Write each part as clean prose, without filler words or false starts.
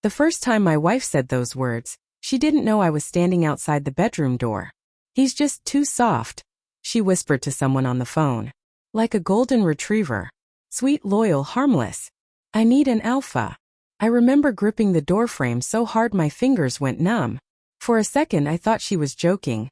The first time my wife said those words, she didn't know I was standing outside the bedroom door. "He's just too soft," she whispered to someone on the phone. "Like a golden retriever. Sweet, loyal, harmless. I need an alpha." I remember gripping the doorframe so hard my fingers went numb. For a second I thought she was joking.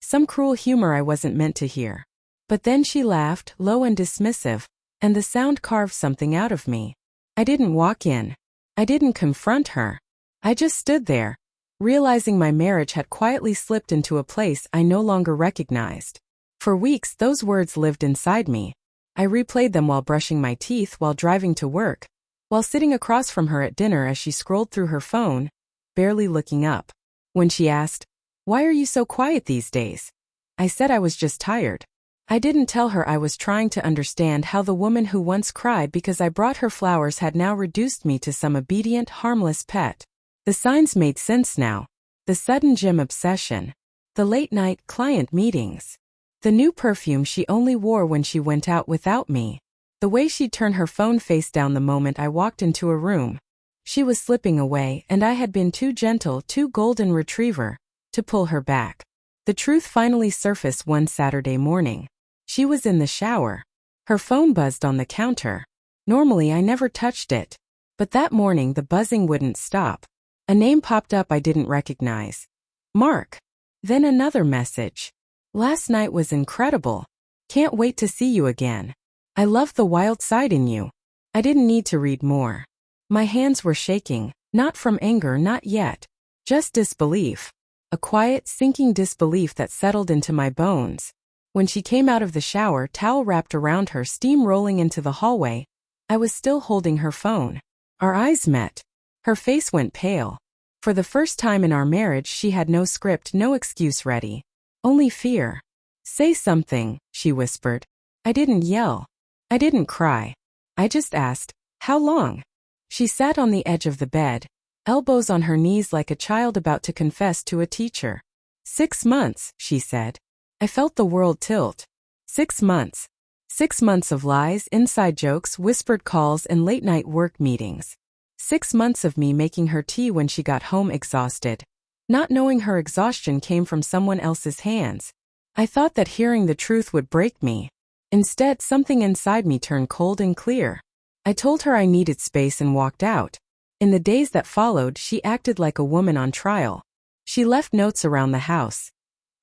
Some cruel humor I wasn't meant to hear. But then she laughed, low and dismissive, and the sound carved something out of me. I didn't walk in. I didn't confront her. I just stood there, realizing my marriage had quietly slipped into a place I no longer recognized. For weeks those words lived inside me. I replayed them while brushing my teeth, while driving to work, while sitting across from her at dinner as she scrolled through her phone, barely looking up. When she asked, "Why are you so quiet these days?" I said I was just tired. I didn't tell her I was trying to understand how the woman who once cried because I brought her flowers had now reduced me to some obedient, harmless pet. The signs made sense now. The sudden gym obsession. The late-night client meetings. The new perfume she only wore when she went out without me. The way she'd turn her phone face down the moment I walked into a room. She was slipping away, and I had been too gentle, too golden retriever, to pull her back. The truth finally surfaced one Saturday morning. She was in the shower. Her phone buzzed on the counter. Normally I never touched it. But that morning the buzzing wouldn't stop. A name popped up I didn't recognize. Mark. Then another message. "Last night was incredible. Can't wait to see you again. I love the wild side in you." I didn't need to read more. My hands were shaking, not from anger, not yet. Just disbelief. A quiet, sinking disbelief that settled into my bones. When she came out of the shower, towel wrapped around her, steam rolling into the hallway, I was still holding her phone. Our eyes met. Her face went pale. For the first time in our marriage she had no script, no excuse ready. Only fear. "Say something," she whispered. I didn't yell. I didn't cry. I just asked, "How long?" She sat on the edge of the bed, elbows on her knees like a child about to confess to a teacher. 6 months, she said. I felt the world tilt. 6 months. 6 months of lies, inside jokes, whispered calls, and late-night work meetings. 6 months of me making her tea when she got home exhausted, not knowing her exhaustion came from someone else's hands. I thought that hearing the truth would break me. Instead, something inside me turned cold and clear. I told her I needed space and walked out. In the days that followed, she acted like a woman on trial. She left notes around the house.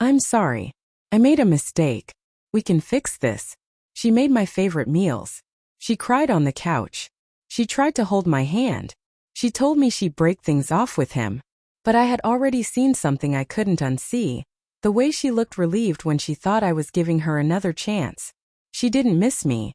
"I'm sorry. I made a mistake. We can fix this." She made my favorite meals. She cried on the couch. She tried to hold my hand. She told me she'd break things off with him. But I had already seen something I couldn't unsee. The way she looked relieved when she thought I was giving her another chance. She didn't miss me.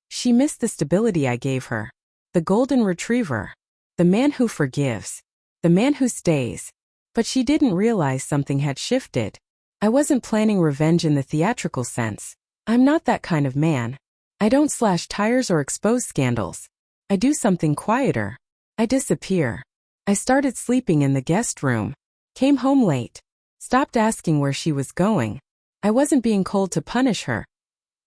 She missed the stability I gave her. The golden retriever. The man who forgives. The man who stays. But she didn't realize something had shifted. I wasn't planning revenge in the theatrical sense. I'm not that kind of man. I don't slash tires or expose scandals. I do something quieter. I disappear. I started sleeping in the guest room. Came home late. Stopped asking where she was going. I wasn't being cold to punish her.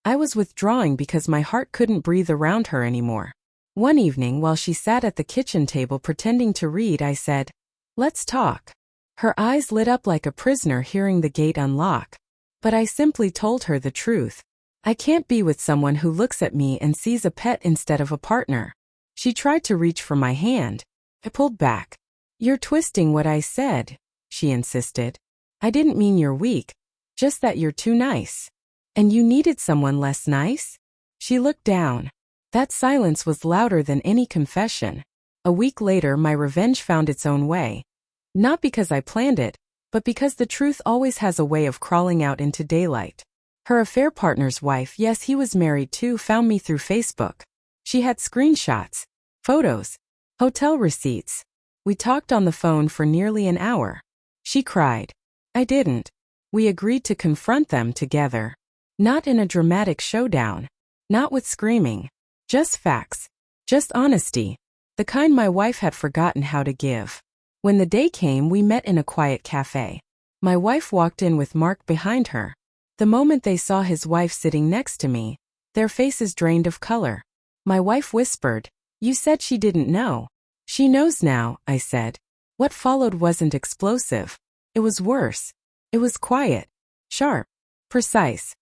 I was withdrawing because my heart couldn't breathe around her anymore. One evening, while she sat at the kitchen table pretending to read, I said, "Let's talk." Her eyes lit up like a prisoner hearing the gate unlock. But I simply told her the truth. I can't be with someone who looks at me and sees a pet instead of a partner. She tried to reach for my hand. I pulled back. "You're twisting what I said," she insisted. "I didn't mean you're weak, just that you're too nice." "And you needed someone less nice?" She looked down. That silence was louder than any confession. A week later, my revenge found its own way. Not because I planned it, but because the truth always has a way of crawling out into daylight. Her affair partner's wife, yes, he was married too, found me through Facebook. She had screenshots, photos, hotel receipts. We talked on the phone for nearly an hour. She cried. I didn't. We agreed to confront them together. Not in a dramatic showdown. Not with screaming. Just facts. Just honesty. The kind my wife had forgotten how to give. When the day came, we met in a quiet cafe. My wife walked in with Mark behind her. The moment they saw his wife sitting next to me, their faces drained of color. My wife whispered, "You said she didn't know." She knows now, I said. What followed wasn't explosive. It was worse. It was quiet, sharp, precise.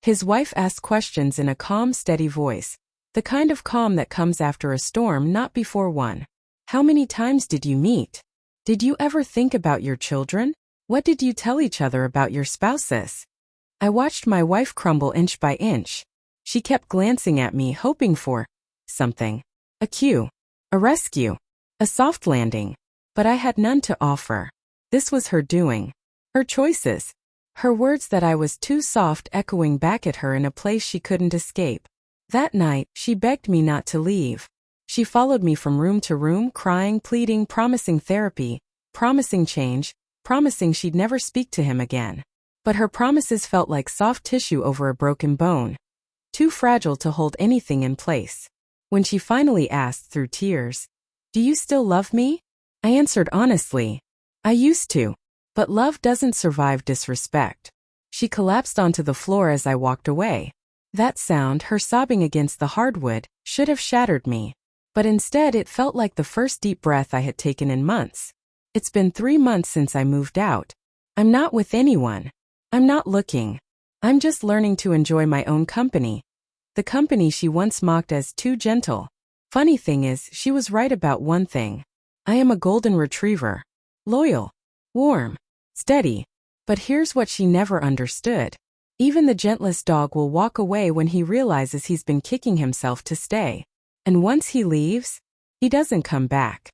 His wife asked questions in a calm, steady voice. The kind of calm that comes after a storm, not before one. How many times did you meet? Did you ever think about your children? What did you tell each other about your spouses? I watched my wife crumble inch by inch. She kept glancing at me, hoping for something. A cue. A rescue. A soft landing. But I had none to offer. This was her doing. Her choices. Her words that I was too soft, echoing back at her in a place she couldn't escape. That night, she begged me not to leave. She followed me from room to room, crying, pleading, promising therapy, promising change, promising she'd never speak to him again. But her promises felt like soft tissue over a broken bone. Too fragile to hold anything in place. When she finally asked through tears, "Do you still love me?" I answered honestly, "I used to. But love doesn't survive disrespect." She collapsed onto the floor as I walked away. That sound, her sobbing against the hardwood, should have shattered me. But instead it felt like the first deep breath I had taken in months. It's been 3 months since I moved out. I'm not with anyone. I'm not looking. I'm just learning to enjoy my own company. The company she once mocked as too gentle. Funny thing is, she was right about one thing. I am a golden retriever. Loyal. Warm. Steady. But here's what she never understood. Even the gentlest dog will walk away when he realizes he's been kicking himself to stay. And once he leaves, he doesn't come back.